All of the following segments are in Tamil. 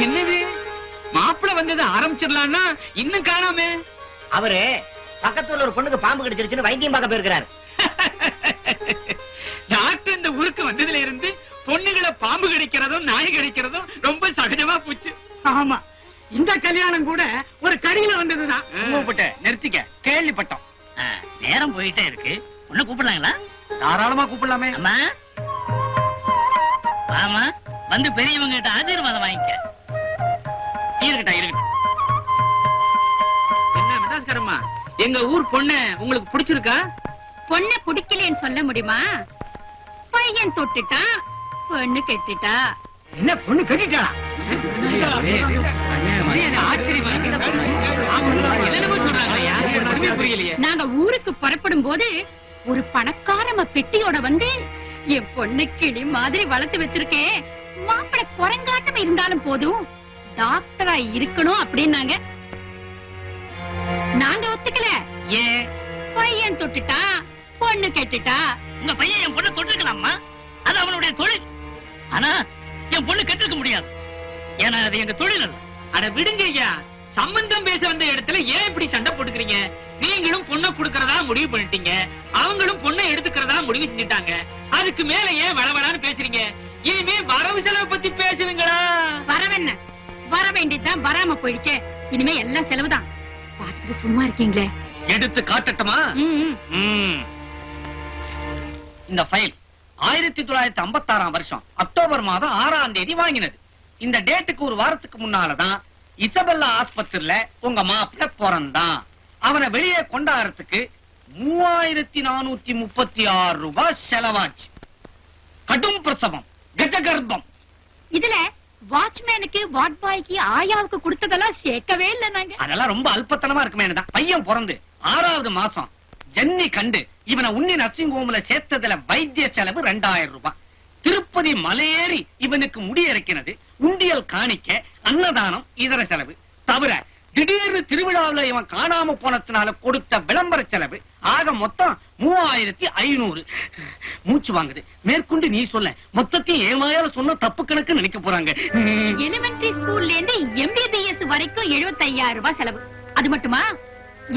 என்னது மாப்பிள்ள வந்தது ஆரம்பிச்சிடலாம்னா இன்னும் காணாமே. அவரு பக்கத்துல ஒரு பொண்ணுக்கு பாம்பு கடிச்சிருச்சுன்னு வைத்தியம் பார்க்க போயிருக்கிறாரு. டாக்டர் இந்த ஊருக்கு வந்ததுல இருந்து பொண்ணுகளை பாம்பு கடிக்கிறதும் நாய் கடிக்கிறதும் ரொம்ப சகஜமா போச்சு. ஆமா, இந்த கல்யாணம் கூட ஒரு கடியில வந்ததுதான். நிறுத்திக்க, கேள்விப்பட்டோம். நேரம் போயிட்டே இருக்கு, பொண்ணு கூப்பிடலாங்களா? தாராளமா கூப்பிடலாமே. அம்மா ஆமா, வந்து பெரியவங்க கிட்ட ஆசீர்வாதம் வாங்கிக்க. இருக்கட்டும் இருக்கட்டும். என்ன மெடாஸ்கரம்மா, எங்க ஊர் பொண்ணு உங்களுக்கு பிடிச்சிருக்கா? பொண்ணை பிடிக்கலன்னு சொல்ல முடியுமா? பையன் தொட்டுட்டான், பொண்ணு கெட்டுட்டா. என்ன பொண்ணு கட்டிட்டா? நாங்க ஊருக்கு புறப்படும் போது ஒரு பணக்காரம பெட்டியோட வந்து என் பொண்ணு கிளி மாதிரி வளர்த்து வச்சிருக்கேன், மாப்பிள குரங்காட்டம் இருந்தாலும் போதும், டாக்டரா இருக்கணும் அப்படின்னாங்க. நாங்க ஒத்துக்கல. ஏன்? பையன் தொட்டுட்டா, பொண்ணு கெட்டுட்டா. உங்க பையன் என் பொண்ணு தொட்டிருக்கலாமா? அது அவனுடைய தொழில். ஆனா என் பொண்ணு கெட்டிருக்க முடியாது, ஏன்னா அது எங்க தொழில் அல்ல. அட விடுங்க ஐயா, சம்பந்தம் பேச வந்த இடத்துல ஏன் இப்படி சண்டை போட்டுக்கிறீங்க? நீங்களும் பொண்ணை கொடுக்கறதா முடிவு பண்ணிட்டீங்க, அவங்களும் பொண்ணை எடுத்துக்கிறதா முடிவு செஞ்சுட்டாங்க. அதுக்கு மேல ஏன் வளவளான்னு பேசுறீங்க? இனிமே வரவு செலவு பத்தி பேசுவீங்களா? வரவென்ன, வர வேண்டியதுதான் வராம போயிடுச்சே. இனிமே எல்லாம் செலவுதான். பார்த்துட்டு சும்மா இருக்கீங்களே. எடுத்து காட்டட்டுமா? இந்த ஃபைல் 1956 வருஷம் அக்டோபர் மாதம் 6ஆம் தேதி வாங்கினது. இந்த டேட்டுக்கு ஒரு வாரத்துக்கு முன்னாலதான் இசபெல்லா ஆஸ்பத்திரியில உங்க மாப்பிள்ள பிறந்தான். அவனை வெளியே கொண்டாடுறதுக்கு 3436 ரூபாய் செலவாச்சு. கடும் பிரசவம், கஜகர்ப்பம். இதுல வாட்ச்மேனுக்கு, வார்ட் பாய்க்கு, ஆயாவுக்கு கொடுத்ததெல்லாம் சேர்க்கவே இல்ல நாங்க. அதெல்லாம் ரொம்ப அல்பத்தனமா இருக்குமே. பையன் பிறந்து 6வது மாசம் ஜன்னி கண்டு இவனை உன்னி நர்சிங் ஹோம்ல சேர்த்ததுல வைத்திய செலவு 2000 ரூபாய். திருப்பதி மலையேறி இவனுக்கு முடி இறக்கினது, உண்டியல் காணிக்க, அன்னதானம், இதர செலவு தவிர திடீர்னு திருவிழாவில் இவன் காணாம போனதுனால கொடுத்த விளம்பர செலவு ஆக மொத்தம் 3500. மூச்சு வாங்குது. மேற்கொண்டு நீ சொல்ல. மொத்தத்தையும் ஏமாயால சொன்ன தப்பு கணக்கு நினைக்க போறாங்க. எலிமெண்டரி ஸ்கூல்ல இருந்து எம்பிபிஎஸ் வரைக்கும் 75,000 ரூபாய் செலவு. அது மட்டுமா,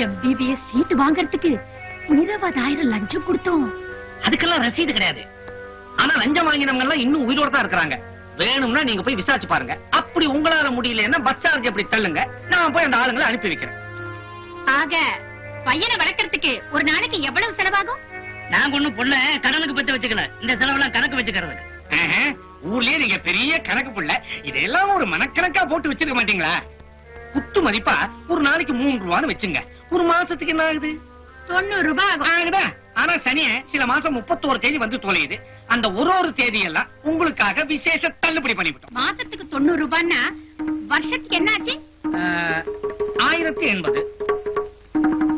எம்பிபிஎஸ் சீட் வாங்கறதுக்கு 20,000 லஞ்சம் கொடுத்தோம். அதுக்கெல்லாம் ரசீது கிடையாது. ஆனா லஞ்சம் வாங்கினவங்க எல்லாம் இன்னும் உயிரோட தான் இருக்கிறாங்க. வேணும்னா நீங்க போய் விசாரிச்சு பாருங்க. அப்படி உங்களால முடியலன்னா பஸ் சார்ஜ் அப்படி தள்ளுங்க, நான் போய் அந்த ஆளுங்களை அனுப்பி வைக்கிறேன். ஆக பையனை வளர்க்கறதுக்கு ஒரு நாளைக்கு எவ்வளவு செலவாகும்? நாங்க ஒண்ணும் பொண்ண கடனுக்கு பத்தி வச்சுக்கல, இந்த செலவெல்லாம் கணக்கு வச்சுக்கிறது. ஊர்லயே நீங்க பெரிய கணக்கு புள்ள, இதெல்லாம் ஒரு மனக்கணக்கா போட்டு வச்சிருக்க மாட்டீங்களா? குத்து மதிப்பா ஒரு நாளைக்கு 3 ரூபான்னு வச்சுங்க. ஒரு மாசத்துக்கு என்ன ஆகுது? 90 ரூபாய் ஆகுதா? ஆனா சனிய சில மாசம் 31 தேதி வந்து தொலையுது. அந்த ஒரு தேதி எல்லாம் உங்களுக்காக விசேஷ தள்ளுபடி பண்ணிவிட்டோம். மாசத்துக்கு 90 ரூபாய்னா வருஷத்துக்கு என்ன ஆச்சு? 1080.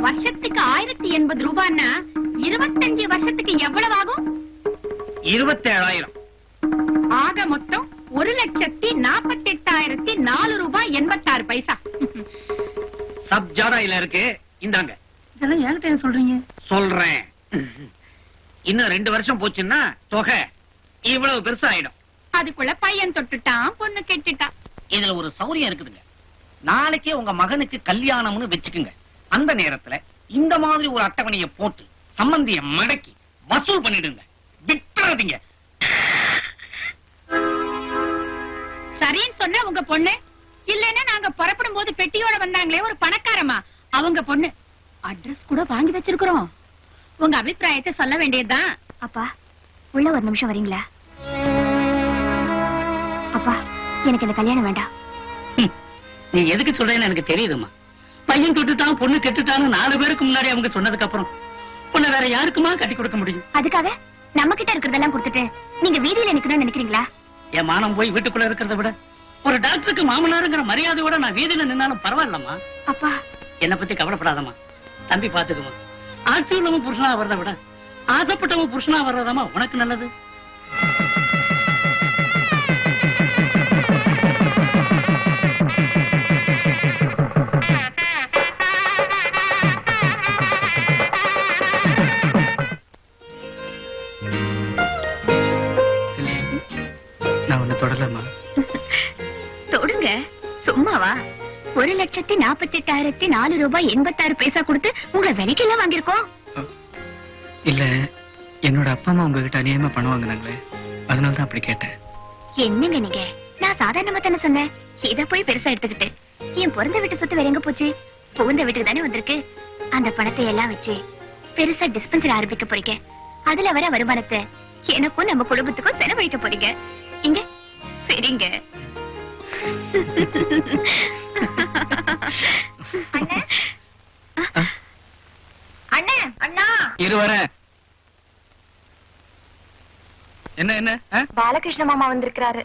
வருஷத்துக்கு 1080 ரூபாய்னா 25 வருஷத்துக்கு எவ்வளவு ஆகும்? 27,000. ஆக மொத்தம் 1,48,004 ரூபாய் 86 பைசா. சப் ஜாடா இல்ல இருக்கு, இந்தாங்க. இதெல்லாம் என்கிட்ட சொல்றீங்க? சொல்றேன். இன்னும் 2 வருஷம் போச்சுன்னா தொகை இவ்வளவு பெருசா ஆயிடும். அதுக்குள்ள பையன் தொட்டுட்டான், பொண்ணு கெட்டுட்டான். இதுல ஒரு சௌரியம் இருக்குதுங்க. நாளைக்கே உங்க மகனுக்கு கல்யாணம்னு வச்சுக்குங்க. அந்த நேரத்துல இந்த மாதிரி ஒரு அட்டவணையை போட்டு சம்பந்திய மடக்கி வசூல் பண்ணிடுங்க. விட்டுறாதீங்க. சரின்னு சொன்ன உங்க பொண்ணு. இல்லன்னா நாங்க புறப்படும் போது பெட்டியோட வந்தாங்களே ஒரு பணக்காரமா, அவங்க பொண்ணு. அட்ரஸ் கூட வாங்கி வச்சிருக்கிறோம். உங்க அபிப்பிராயத்தை சொல்ல வேண்டியதுதான். அப்பா, உள்ள ஒரு நிமிஷம் வரீங்களா? அப்பா, எனக்கு இந்த கல்யாணம் வேண்டாம். நீ எதுக்கு சொல்றேன்னு எனக்கு தெரியுதுமா. பையன் தொட்டுட்டான், பொண்ணு கெட்டுட்டான்னு 4 பேருக்கு முன்னாடி அவங்க சொன்னதுக்கு அப்புறம் பொண்ணை வேற யாருக்குமா கட்டி கொடுக்க முடியும்? அதுக்காக நம்ம கிட்ட இருக்கிறதெல்லாம் கொடுத்துட்டு நீங்க வீதியில நிக்கணும்னு நினைக்கிறீங்களா? என் மானம் போய் வீட்டுக்குள்ள இருக்கிறத விட ஒரு டாக்டருக்கு மாமனாருங்கிற மரியாதையோட நான் வீதியில நின்னாலும் பரவாயில்லம்மா. அப்பா, என்ன பத்தி கவலைப்படாதம்மா. தம்பி பாத்துக்குமா. ஆட்சி உள்ளவங்க புருஷனா வர்றதை விட ஆசைப்பட்டவங்க புருஷனா வர்றதாமா உனக்கு நல்லது. நான் உன்னை தொடலாமா? தொடுங்க. என்னங்க சும்மாவா? 1,48,004 ரூபாய் 86 பைசா கொடுத்து உங்களை விலைக்கு எல்லாம் வாங்கியிருக்கோம். இல்ல என்னோட அப்பா அம்மா உங்ககிட்ட அநியாயமா பணம் வாங்கினாங்களே, அதனாலதான் அப்படி கேட்டேன். என்னங்க நீங்க? நான் சாதாரணமா தானே சொன்னேன். இத போய் பெருசா எடுத்துக்கிட்டு என் பிறந்த வீட்டு சொத்து வேற எங்க போச்சு? புகுந்த வீட்டுக்கு தானே வந்திருக்கு. அந்த பணத்தை எல்லாம் வச்சு பெருசா டிஸ்பென்சரி ஆரம்பிக்க போறீங்க. அதுல வர வருமானத்தை எனக்கும் நம்ம குடும்பத்துக்கும் செலவழிக்க போறீங்க. இங்க சரிங்க. அண்ணே அண்ணா இரு வரேன். என்ன என்ன பாலகிருஷ்ண மாமா வந்திருக்கிறாரு.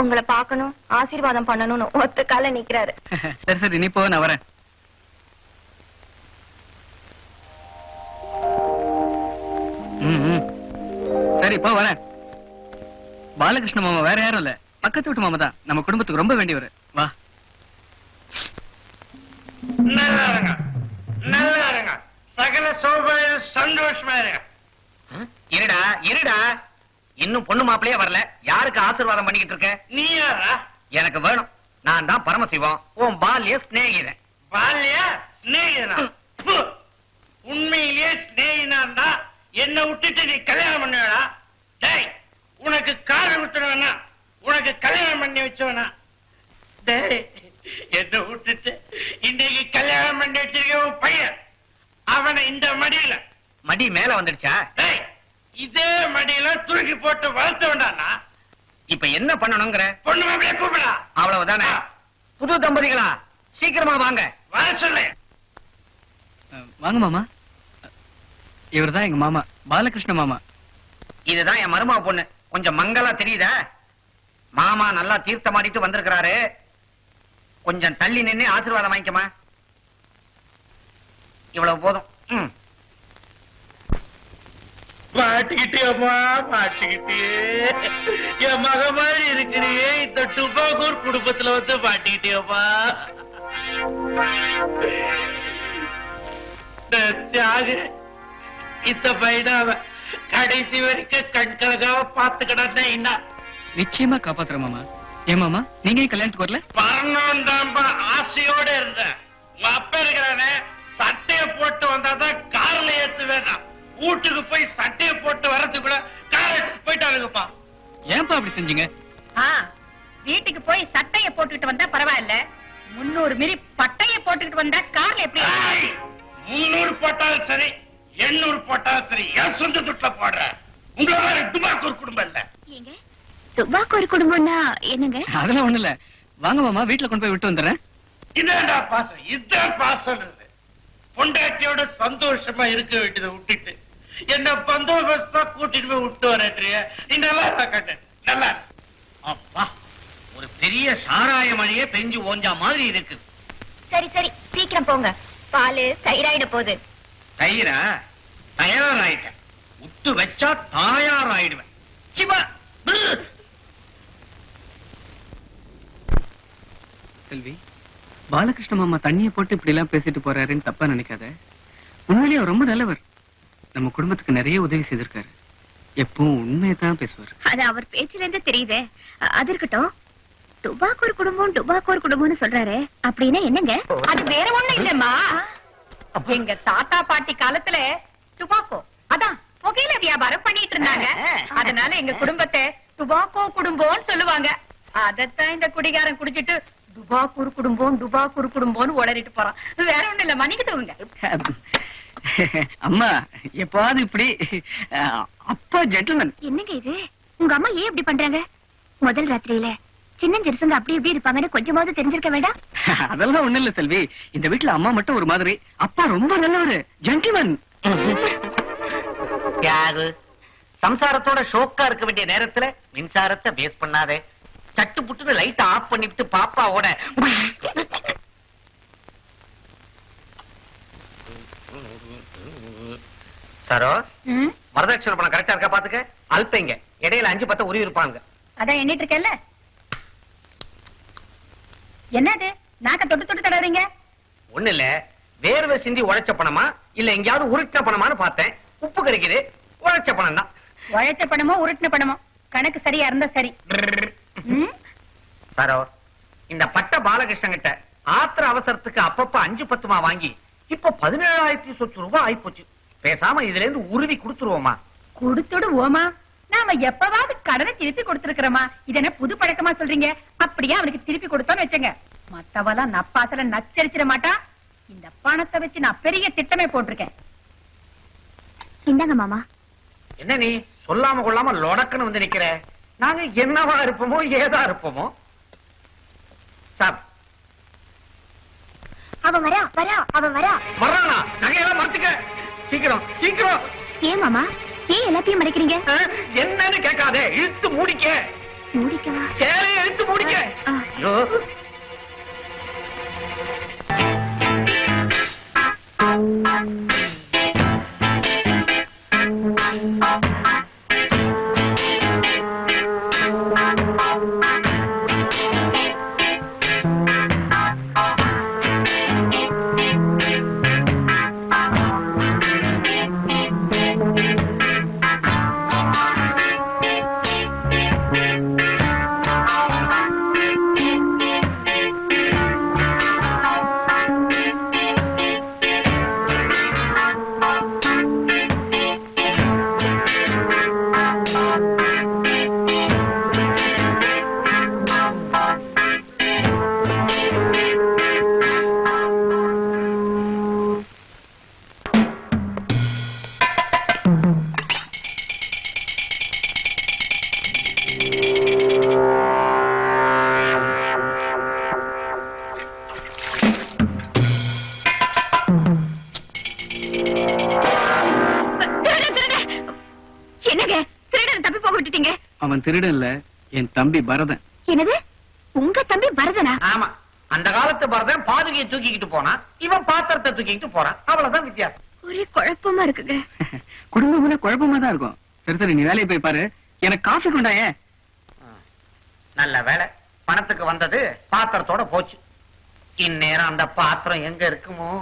உங்களை பார்க்கணும், ஆசீர்வாதம் பண்ணணும்னு ஒத்த கால நிக்கிறாரு. சரி சரி நீ போ, நான் வரேன். சரி போ வரேன். பாலகிருஷ்ண மாமா வேற யாரும் இல்ல, பக்கத்து வீட்டு மாமா தான். நம்ம குடும்பத்துக்கு ரொம்ப வேண்டியவர். வா. நல்லா இருங்க, நல்லா இருங்க, சகல சௌபாயம் சந்தோஷமா இருங்க. இருடா இருடா, இன்னும் பொண்ணு மாப்பிளையே வரல. யாருக்கு ஆசீர்வாதம் பண்ணிக்கிட்டு இருக்க? நீ யாரா? எனக்கு வேணும். நான் தான் பரமசிவம், உன் பால்ய சிநேகிதன். பால்ய ஸ்நேகிதனா? ப்பு. உண்மையிலேயே ஸ்நேகிதனா என்ன விட்டுட்டு நீ கல்யாணம் பண்ணுவா? டேய், உனக்கு காது குத்துறவனா, உனக்கு கல்யாணம் பண்ணி வச்சவனா? டேய், என்ன விட்டுட்டு இன்னைக்கு கல்யாணம் பண்ணி வச்சிருக்க உன் பையன், அவனை இந்த மடியில மடி மேல வந்துடுச்சா? டேய், இதே மடியில தூக்கி போட்டு வளர்த்த வேண்டானா? இப்ப என்ன பண்ணணுங்கிற? பொண்ணு மாப்பிளைய கூப்பிடா. அவ்வளவுதானே? புது தம்பதிகளா, சீக்கிரமா வாங்க. வர சொல்லு. வாங்க மாமா. இவர்தான் எங்க மாமா, பாலகிருஷ்ண மாமா. இதுதான் என் மருமக பொண்ணு. கொஞ்சம் மங்களா தெரியுதா? மாமா நல்லா தீர்த்தமாடிட்டு வந்திருக்கிறாரு. கொஞ்சம் தள்ளி நின்னு ஆசீர்வாதம் வாங்கிக்கமா. இவ்வளவு போதும். மாட்டிக்கிட்டியம்மா, மாட்டிக்கிட்டியே. என் மக மாதிரி இருக்கிறியே, இந்த டுபாகூர் குடும்பத்துல வந்து மாட்டிக்கிட்டியம்மா. தியாகு, இந்த பையனாவ கடைசி வரைக்கும் கண்கலகாவ பாத்துக்கிட்டா என்ன? நிச்சயமா காப்பாத்துற மாமா. ஏன் மாமா நீங்க கல்யாணத்துக்கு வரல? வரணும் தான்பா ஆசையோட இருந்தேன். உங்க அப்பா இருக்கிறானே, சட்டையை போட்டு வந்தாதான் கார்ல ஏத்து வேண்டாம். வீட்டுக்கு போய் சட்டையை போட்டு வரதுக்குள்ள கார் எடுத்து போயிட்டாருங்கப்பா. ஏன்பா அப்படி செஞ்சீங்க? வீட்டுக்கு போய் சட்டைய போட்டுக்கிட்டு வந்தா பரவாயில்ல, 300 மிரி பட்டைய போட்டுக்கிட்டு வந்தா கார்ல எப்படி? 300 போட்டாலும் சரி, 800 போட்டாலும் சரி, என் சொந்த துட்டுல போடுற. உங்களை வேற டுபாக்கூர் குடும்பம் இல்ல. ஏங்க துபாக்கு ஒரு குடும்பம்னா என்னங்க? அதெல்லாம் ஒண்ணு இல்ல. வாங்க மாமா, வீட்டுல கொண்டு போய் விட்டு வந்துடுறேன். இதான்டா பாசம், இதான் பாசம். பொண்டாட்டியோட சந்தோஷமா இருக்க வேண்டியதை விட்டுட்டு என்ன பந்தோபஸ்தா கூட்டிட்டு போய் விட்டு வரேன்றிய. நீ நல்லா இருக்கட்ட, நல்லா இரு. அப்பா, ஒரு பெரிய சாராய மழையே பெஞ்சு ஓஞ்சா மாதிரி இருக்கு. சரி சரி சீக்கிரம் போங்க, பாலு தயிராயிட போகுது. தயிரா? தயாராயிட்டேன். உத்து வச்சா தாயாராயிடுவேன். சிவா. செல்வி, பாலகிருஷ்ண மாமா தண்ணியை போட்டு இப்படி எல்லாம் பேசிட்டு போறாருன்னு தப்பா நினைக்காத. உண்மையிலேயே அவர் ரொம்ப நல்லவர். நம்ம குடும்பத்துக்கு நிறைய உதவி செய்திருக்காரு. எப்பவும் உண்மையதான் பேசுவார். அது அவர் பேச்சுல இருந்து தெரியுதே. அது இருக்கட்டும், டுபாக்கூர் குடும்பம் டுபாக்கூர் குடும்பம்னு சொல்றாரு, அப்படின்னா என்னங்க? அது வேற ஒண்ணு இல்லம்மா, எங்க தாத்தா பாட்டி காலத்துல டுபாக்கோ, அதான் புகையில வியாபாரம் பண்ணிட்டு இருந்தாங்க. அதனால எங்க குடும்பத்தை டுபாக்கோ குடும்பம்னு சொல்லுவாங்க. அதத்தான் இந்த குடிகாரன் குடிச்சிட்டு டுபாக்கூர் குடும்பம் டுபாக்கூர் குடும்பம்னு உளறிட்டு போறான். வேற ஒண்ணு இல்ல, மன்னிக்கிட்டுங்க. அம்மா எப்பாவது இப்படி அப்பா ஜென்டில்மேன். என்னங்க இது? உங்க அம்மா ஏன் இப்படி பண்றாங்க? முதல் ராத்திரியில சின்ன ஜெருசங்க அப்படி இப்படி இருப்பாங்கன்னு கொஞ்சமாவது தெரிஞ்சிருக்க வேண்டாம்? அதெல்லாம் ஒண்ணு இல்ல செல்வி. இந்த வீட்டுல அம்மா மட்டும் ஒரு மாதிரி, அப்பா ரொம்ப நல்லவரு, ஜென்டில்மேன். யாரு சம்சாரத்தோட ஷோக்கா இருக்க வேண்டிய நேரத்துல மின்சாரத்தை பேஸ் பண்ணாதே. சட்டு புட்டு லைட் ஆஃப் பண்ணிட்டு பாப்பாவோட சரோ, வரதட்சணை பணம் கரெக்டா இருக்கா பாத்துக்க. அல்பைங்க இடையில 5-10 உருவி இருப்பாங்க. அதான் எண்ணிட்டு இருக்கேல்ல. என்னது நாக்க தொட்டு தொட்டு தடறீங்க? ஒண்ணு இல்ல, வேர்வை சிந்தி உழைச்ச பணமா இல்ல எங்கயாவது உருட்டின பணமான்னு பார்த்தேன். உப்பு கிடைக்குது, உழைச்ச பணம் தான். உழைச்ச பணமோ உருட்டின பணமோ கணக்கு சரியா இருந்தா சரி. சாரோ, இந்த பட்ட பாலகிருஷ்ணன் கிட்ட ஆத்திர அவசரத்துக்கு அப்பப்ப 5-10 வாங்கி இப்ப 17,000 சொச்சு ரூபாய் ஆயிப்போச்சு. பேசாம இதுல இருந்து உருவி கொடுத்துருவோமா? கொடுத்துடு ஓமா, நாம எப்பவாவது கடனை திருப்பி கொடுத்திருக்கிறோமா? இது என்ன புது பழக்கமா சொல்றீங்க? அப்படியே அவனுக்கு திருப்பி கொடுத்தோன்னு வச்சுங்க, மத்தவெல்லாம் நப்பாசல நச்சரிச்சிட மாட்டா. இந்த பணத்தை வச்சு நான் பெரிய திட்டமே போட்டிருக்கேன். இந்தாங்க மாமா. என்ன நீ சொல்லாம கொள்ளாம லொடக்குன்னு வந்து நிக்கிற? நாங்க என்னவா இருப்போமோ ஏதா இருப்போமோ. சாப் அவன் வரா வரா அவன் வரா. வர்றானா? நகையெல்லாம் மறைச்சுக்க. சீக்கிரம் சீக்கிரம். ஏன் மாமா, ஏன் எல்லாத்தையும் மறைக்கிறீங்க? என்னன்னு கேட்காதே, இழுத்து மூடிக்க. மூடிக்கவா? சேலையை இழுத்து மூடிக்க. ஐயோ, என்னங்க திருடன் தப்பி போக விட்டுட்டீங்க? அவன் திருடன் இல்ல, என் தம்பி பரதன். என்னது, உங்க தம்பி பரதனா? ஆமா, அந்த காலத்து பரதன் பாதுகையை தூக்கிக்கிட்டு போனான், இவன் பாத்திரத்தை தூக்கிக்கிட்டு போறான். அவ்வளவுதான் வித்தியாசம். ஒரே குழப்பமா இருக்குங்க. குடும்பம்னா குழப்பமா தான் இருக்கும். சரி சரி, நீ வேலையை போய் பாரு, எனக்கு காஃபி கொண்டாயே. நல்ல வேலை, பணத்துக்கு வந்தது பாத்திரத்தோட போச்சு. இந்நேரம் அந்த பாத்திரம் எங்க இருக்குமோ?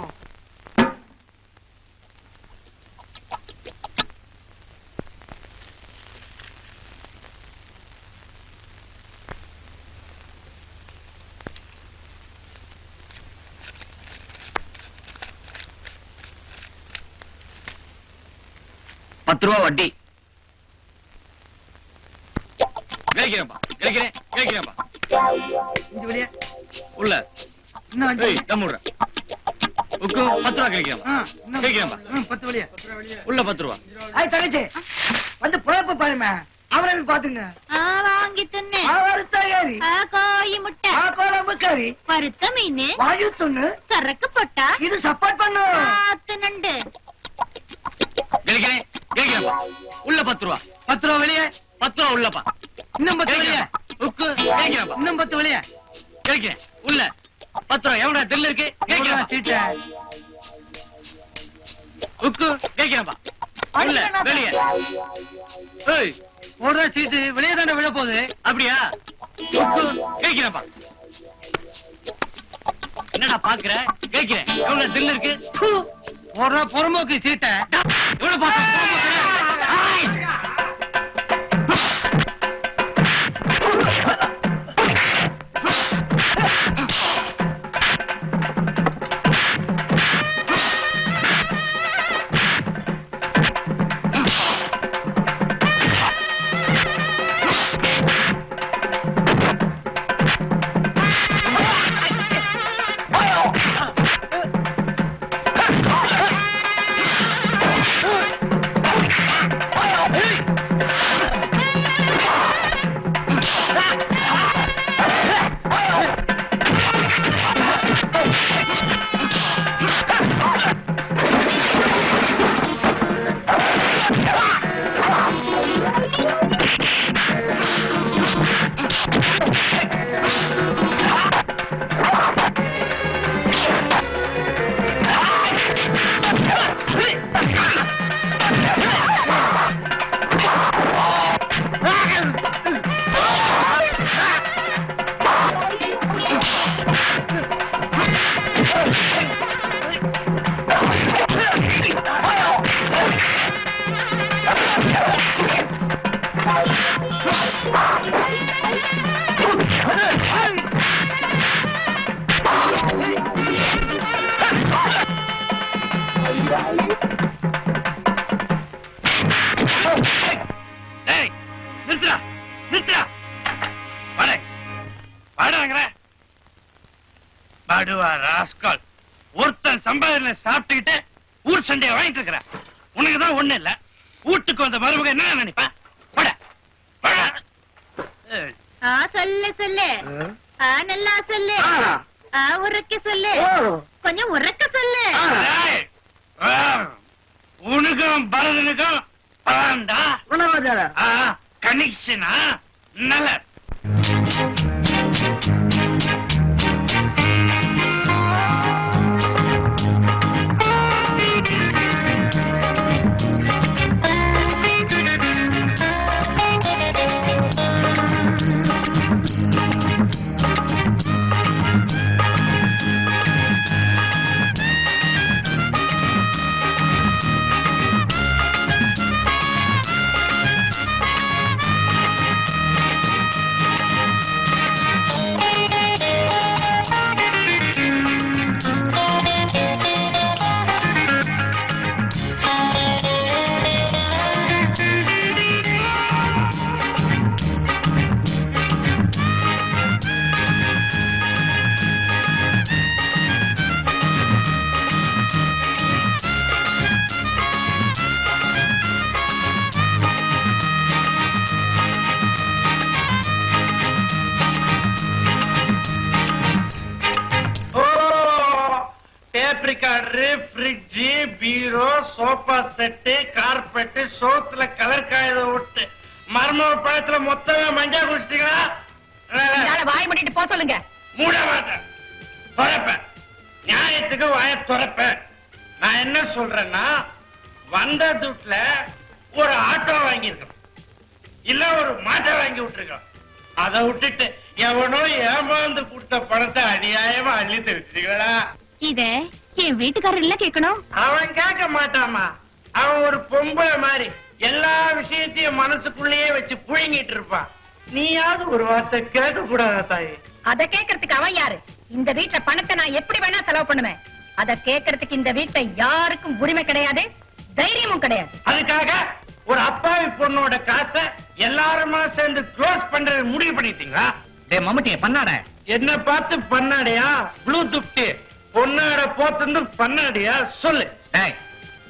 ₹10 வட்டி. உள்ள தங்கச்சி வந்து புழப்பு பாருமே, அவரை பாத்துங்க. வாங்கி தின்னு தயாரி காய் முட்டை குழம்பு கறி பருத்த மீன் வாயு துண்ணு சரக்கு போட்டா இது சப்போர்ட் பண்ணும். ஆத்து நண்டு உள்ள ₹10 வெளியே, ₹10 உள்ளப்பா. இன்னும் 10 வெளியே. உக்கு இன்னும் 10 வெளியே. கேட்கிறேன் உள்ள ₹10 எவ்வளவு தில்லு இருக்கு? கேட்கிறேன் உக்கு கேட்கிறேன்ப்பா. உள்ள வெளியே. ஏய், போடுற சீட்டு வெளியே தானே விழ போகுது. அப்படியா? உக்கு கேட்கிறேன்ப்பா. என்னடா பாக்குற? கேட்கிறேன் எவ்வளவு தில்லு இருக்கு? போடுற புறம்போக்கு சீட்டை எவ்வளவு பாக்க? நிறுத்துடா. வாடா. வாடாங்கற. பாடுவா ராஸ்கல். ஒருத்தன் சம்பாதனை சாப்பிட்டுக்கிட்டு ஊர் சண்டையை வாங்கிட்டு இருக்கிற. உனக்குதான் ஒண்ணு இல்ல. வீட்டுக்கு வந்த மருமக என்ன நினைப்பா? வாடா. வாடா. சொல்லு சொல்லு நல்லா சொல்லு உறக்க சொல்லு கொஞ்சம் உறக்க சொல்லு டேய், உனக்கும் பரதனுக்கும் பலன்டா. கனெக்ஷனா நல்ல ஃப்ரிட்ஜ், பீரோ, சோஃபா செட்டு, கார்பெட், சோத்துல கலர் காயத விட்டு மர்ம பழத்துல மொத்தமா மஞ்சள் குடிச்சிட்டீங்களா? வாய் மூடிட்டு போ சொல்லுங்க. மூட மாட்டேன். துறப்பேன். நியாயத்துக்கு வாய துறப்பேன். நான் என்ன சொல்றேன்னா, வந்த துட்டுல ஒரு ஆட்டோ வாங்கியிருக்கோம், இல்ல ஒரு மாட்டை வாங்கி விட்டுருக்கோம். அதை விட்டுட்டு எவனோ ஏமாந்து கொடுத்த பணத்தை அநியாயமா அள்ளி தெரிச்சிட்டீங்களா? இத என் வீட்டுக்காரர் இல்ல கேட்கணும். அவன் கேட்க மாட்டாமா. அவன் ஒரு பொம்பளை மாதிரி எல்லா விஷயத்தையும் மனசுக்குள்ளேயே வச்சு புழுங்கிட்டு இருப்பான். நீயாவது ஒரு வார்த்தை கேட்க கூடாதா தாயே? அத கேக்குறதுக்கு அவன் யாரு? இந்த வீட்டுல பணத்தை நான் எப்படி வேணா செலவு பண்ணுவேன். அத கேக்குறதுக்கு இந்த வீட்டுல யாருக்கும் உரிமை கிடையாது, தைரியமும் கிடையாது. அதுக்காக ஒரு அப்பாவி பொண்ணோட காசை எல்லாருமா சேர்ந்து க்ளோஸ் பண்றது முடிவு பண்ணிட்டீங்களா? டேய் மம்முட்டி பண்ணாட. என்ன பார்த்து பண்ணாடையா? ப்ளூடூத் பொண்ணாட போத்து பண்ணாடியா? சொல்லு. டேய்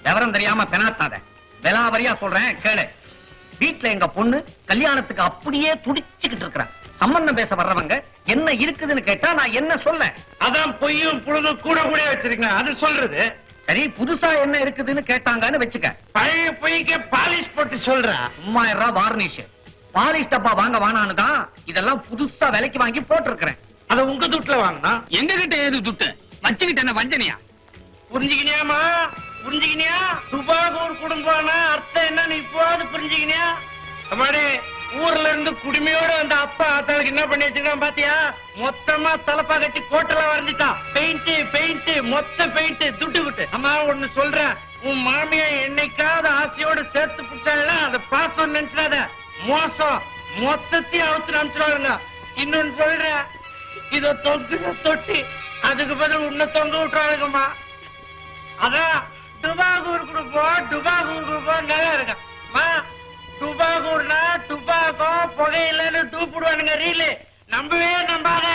விவரம் தெரியாம பெனாத்தாத. விலாவரியா சொல்றேன் கேளு. வீட்டுல எங்க பொண்ணு கல்யாணத்துக்கு அப்படியே துடிச்சுக்கிட்டு இருக்கிற. சம்பந்தம் பேச வர்றவங்க என்ன இருக்குதுன்னு கேட்டா நான் என்ன சொல்ல? அதான் பொய்யும் புழுதும் கூட கூட வச்சிருக்கேன். அது சொல்றது சரி. புதுசா என்ன இருக்குதுன்னு கேட்டாங்கன்னு வச்சுக்க. பழைய பொய்க்கு பாலிஷ் போட்டு சொல்றா. 3000 வார்னிஷ் பாலிஷ் டப்பா வாங்க வானான்னு தான் இதெல்லாம் புதுசா விலைக்கு வாங்கி போட்டிருக்கிறேன். அத உங்க துட்டுல வாங்கினா எங்க கிட்ட ஏது துட்டு வச்சுக்கிட்டு என்ன வஞ்சனையா? புரிஞ்சுக்கினியாமா? புரிஞ்சுக்கினியா? துபாகூர் குடும்பம்னா அர்த்தம் என்னன்னு இப்போது புரிஞ்சுக்கினியா? அம்மாடி, ஊர்ல இருந்து குடுமையோட அந்த அப்பா ஆத்தாளுக்கு என்ன பண்ணி வச்சிருக்கான் பாத்தியா? மொத்தமா தலப்பா கட்டி கோட்டெல்லாம் வரைஞ்சிட்டான். பெயிண்ட் மொத்த பெயிண்ட் துட்டு விட்டு. அம்மா ஒண்ணு சொல்றேன், உன் மாமியா என்னைக்காவது ஆசையோட சேர்த்து பிடிச்சாங்கன்னா அதை பாசம் நினைச்சிடாத. மோசம் மொத்தத்தையும் அவுத்து நினைச்சிடாங்க. இன்னொன்னு சொல்றேன், இத தொங்குத தொட்டி அதுக்கு பதில் உன்னை தொங்க விட்டுறாளுங்கம்மா. அதான் டுபாகூருக்கு போ நல்லா இருக்கா? டுபாகூர்னா டுபாகோ புகையிலன்னு டூப்பிடுவானுங்க ரீலு. நம்பவே நம்பாத.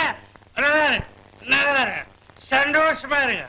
சந்தோஷமா இருங்க.